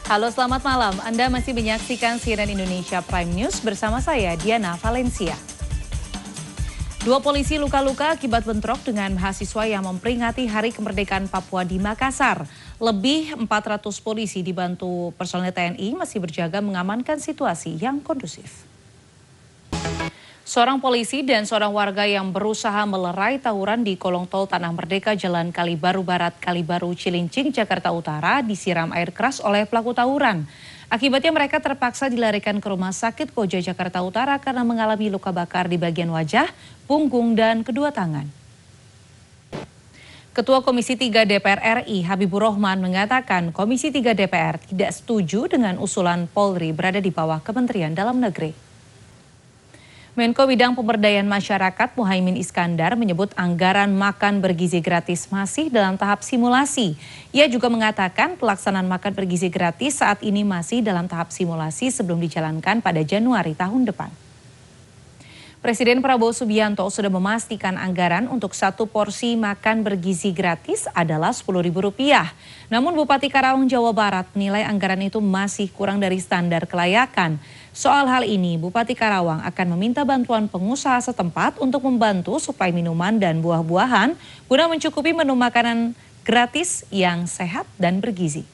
Halo, selamat malam. Anda masih menyaksikan CNN Indonesia Prime News bersama saya, Diana Valencia. Dua polisi luka-luka akibat bentrok dengan mahasiswa yang memperingati Hari Kemerdekaan Papua di Makassar. Lebih 400 polisi dibantu personel TNI masih berjaga mengamankan situasi yang kondusif. Seorang polisi dan seorang warga yang berusaha melerai tawuran di kolong tol Tanah Merdeka Jalan Kalibaru Barat, Kalibaru, Cilincing, Jakarta Utara disiram air keras oleh pelaku tawuran. Akibatnya mereka terpaksa dilarikan ke Rumah Sakit Koja Jakarta Utara karena mengalami luka bakar di bagian wajah, punggung, dan kedua tangan. Ketua Komisi 3 DPR RI Habibur Rahman mengatakan Komisi 3 DPR tidak setuju dengan usulan Polri berada di bawah Kementerian Dalam Negeri. Menko Bidang Pemberdayaan Masyarakat Muhaimin Iskandar menyebut anggaran makan bergizi gratis masih dalam tahap simulasi. Ia juga mengatakan pelaksanaan makan bergizi gratis saat ini masih dalam tahap simulasi sebelum dijalankan pada Januari tahun depan. Presiden Prabowo Subianto sudah memastikan anggaran untuk satu porsi makan bergizi gratis adalah Rp10.000. Namun Bupati Karawang, Jawa Barat menilai anggaran itu masih kurang dari standar kelayakan. Soal hal ini, Bupati Karawang akan meminta bantuan pengusaha setempat untuk membantu suplai minuman dan buah-buahan guna mencukupi menu makanan gratis yang sehat dan bergizi.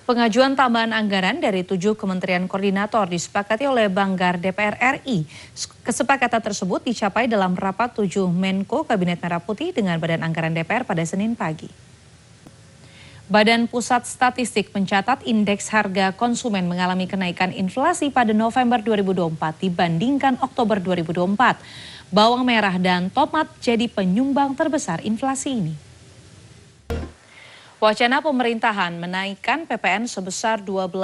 Pengajuan tambahan anggaran dari 7 kementerian koordinator disepakati oleh Banggar DPR RI. Kesepakatan tersebut dicapai dalam rapat 7 Menko Kabinet Merah Putih dengan Badan Anggaran DPR pada Senin pagi. Badan Pusat Statistik mencatat indeks harga konsumen mengalami kenaikan inflasi pada November 2024 dibandingkan Oktober 2024. Bawang merah dan tomat jadi penyumbang terbesar inflasi ini. Wacana pemerintahan menaikkan PPN sebesar 12%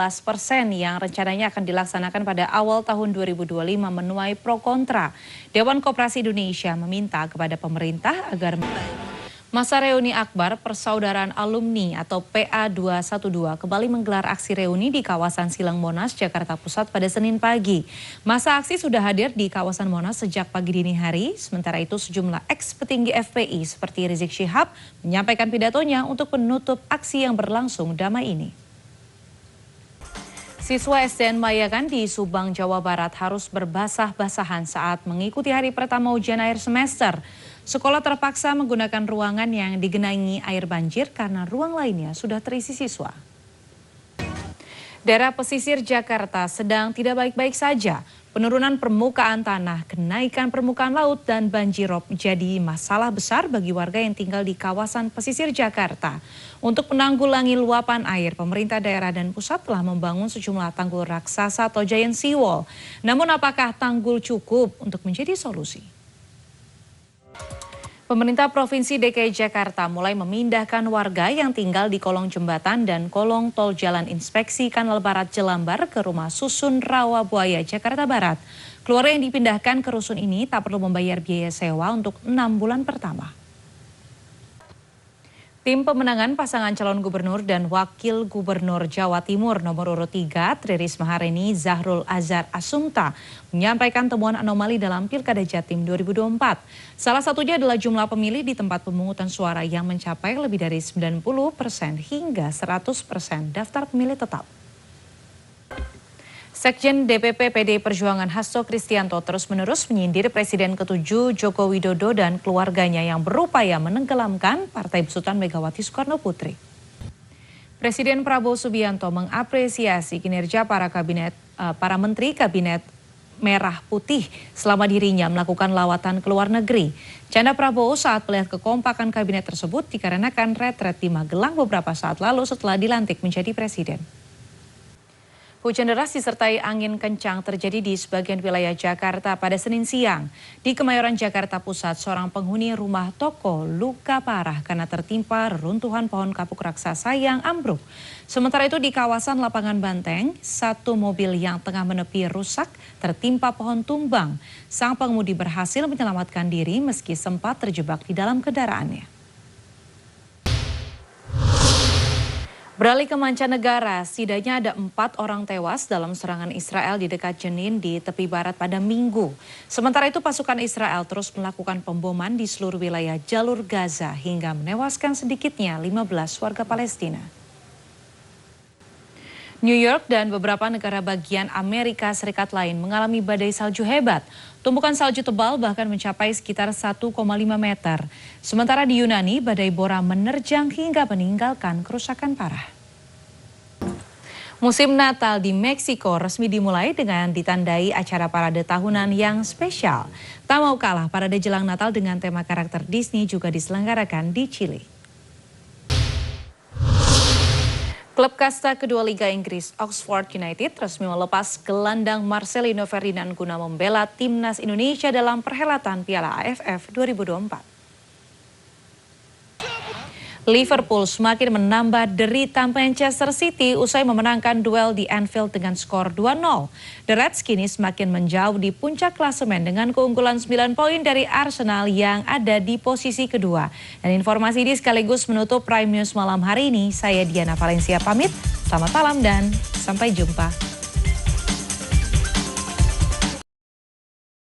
yang rencananya akan dilaksanakan pada awal tahun 2025 menuai pro kontra. Dewan Koperasi Indonesia meminta kepada pemerintah agar masa reuni akbar Persaudaraan Alumni atau PA212 kembali menggelar aksi reuni di kawasan Silang Monas, Jakarta Pusat pada Senin pagi. Masa aksi sudah hadir di kawasan Monas sejak pagi dini hari, sementara itu sejumlah ex-petinggi FPI seperti Rizik Syihab menyampaikan pidatonya untuk menutup aksi yang berlangsung damai ini. Siswa SDN Mayakan di Subang, Jawa Barat harus berbasah-basahan saat mengikuti hari pertama ujian akhir semester. Sekolah terpaksa menggunakan ruangan yang digenangi air banjir karena ruang lainnya sudah terisi siswa. Daerah pesisir Jakarta sedang tidak baik-baik saja. Penurunan permukaan tanah, kenaikan permukaan laut, dan banjirop menjadi masalah besar bagi warga yang tinggal di kawasan pesisir Jakarta. Untuk menanggulangi luapan air, pemerintah daerah dan pusat telah membangun sejumlah tanggul raksasa atau giant seawall. Namun apakah tanggul cukup untuk menjadi solusi? Pemerintah Provinsi DKI Jakarta mulai memindahkan warga yang tinggal di kolong jembatan dan kolong tol Jalan Inspeksi Kanal Barat Jelambar ke rumah susun Rawabuaya, Jakarta Barat. Keluarga yang dipindahkan ke rusun ini tak perlu membayar biaya sewa untuk 6 bulan pertama. Tim pemenangan pasangan calon gubernur dan wakil gubernur Jawa Timur nomor urut 3, Tri Risma hari ini Zahrul Azhar Asumta menyampaikan temuan anomali dalam Pilkada Jatim 2024. Salah satunya adalah jumlah pemilih di tempat pemungutan suara yang mencapai lebih dari 90% hingga 100% daftar pemilih tetap. Sekjen DPP PDI Perjuangan Hasto Kristianto terus-menerus menyindir Presiden ke-7 Joko Widodo dan keluarganya yang berupaya menenggelamkan Partai Besutan Megawati Soekarno Putri. Presiden Prabowo Subianto mengapresiasi kinerja para menteri Kabinet Merah Putih selama dirinya melakukan lawatan ke luar negeri. Canda Prabowo saat melihat kekompakan kabinet tersebut dikarenakan retret di Magelang beberapa saat lalu setelah dilantik menjadi presiden. Hujan deras disertai angin kencang terjadi di sebagian wilayah Jakarta pada Senin siang. Di Kemayoran, Jakarta Pusat, seorang penghuni rumah toko luka parah karena tertimpa reruntuhan pohon kapuk raksasa yang ambruk. Sementara itu di kawasan Lapangan Banteng, satu mobil yang tengah menepi rusak tertimpa pohon tumbang. Sang pengemudi berhasil menyelamatkan diri meski sempat terjebak di dalam kendaraannya. Beralih ke mancanegara, setidaknya ada 4 orang tewas dalam serangan Israel di dekat Jenin di tepi barat pada Minggu. Sementara itu pasukan Israel terus melakukan pemboman di seluruh wilayah jalur Gaza hingga menewaskan sedikitnya 15 warga Palestina. New York dan beberapa negara bagian Amerika Serikat lain mengalami badai salju hebat. Tumpukan salju tebal bahkan mencapai sekitar 1,5 meter. Sementara di Yunani, badai Bora menerjang hingga meninggalkan kerusakan parah. Musim Natal di Meksiko resmi dimulai dengan ditandai acara parade tahunan yang spesial. Tak mau kalah, parade jelang Natal dengan tema karakter Disney juga diselenggarakan di Chili. Klub kasta kedua Liga Inggris, Oxford United, resmi melepas gelandang Marcelino Ferdinand guna membela timnas Indonesia dalam perhelatan Piala AFF 2024. Liverpool semakin menambah derita Manchester City usai memenangkan duel di Anfield dengan skor 2-0. The Reds kini semakin menjauh di puncak klasemen dengan keunggulan 9 poin dari Arsenal yang ada di posisi kedua. Dan informasi ini sekaligus menutup Prime News malam hari ini. Saya Diana Valencia pamit, selamat malam dan sampai jumpa.